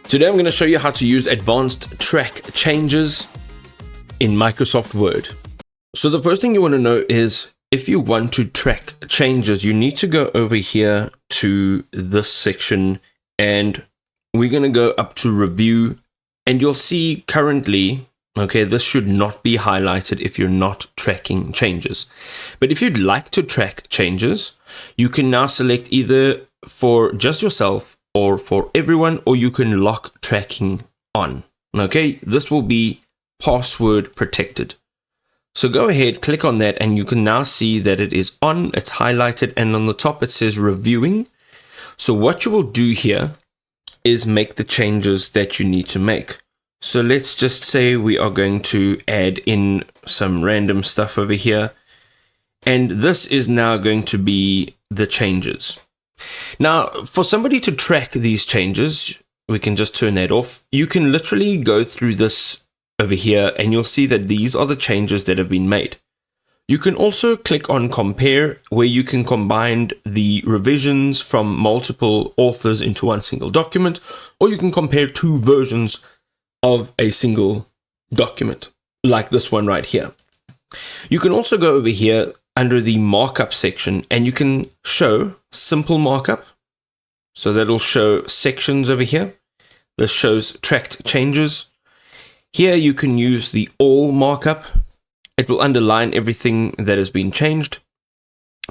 Today I'm going to show you how to use advanced track changes in Microsoft Word. So the first thing you want to know is if you want to track changes, you need to go over here to this section and we're going to go up to review, and you'll see currently, okay, this should not be highlighted if you're not tracking changes. But if you'd like to track changes, you can now select either for just yourself or for everyone, or you can lock tracking on. Okay, this will be password protected. So go ahead, click on that, and you can now see that it is on, it's highlighted, and on the top it says reviewing. So what you will do here is make the changes that you need to make. So let's just say we are going to add in some random stuff over here, and this is now going to be the changes. Now, for somebody to track these changes, we can just turn that off. You can literally go through this over here and you'll see that these are the changes that have been made. You can also click on compare, where you can combine the revisions from multiple authors into one single document, or you can compare two versions of a single document, like this one right here. You can also go over here under the markup section and you can show simple markup. So that'll show sections over here. This shows tracked changes. Here you can use the all markup. It will underline everything that has been changed.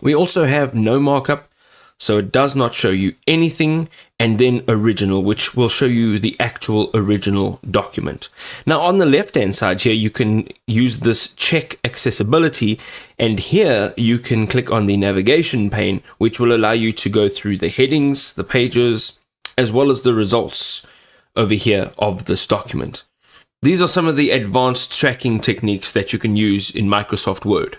We also have no markup, so it does not show you anything, and then original, which will show you the actual original document. Now on the left hand side here, you can use this check accessibility, and here you can click on the navigation pane, which will allow you to go through the headings, the pages, as well as the results over here of this document. These are some of the advanced tracking techniques that you can use in Microsoft Word.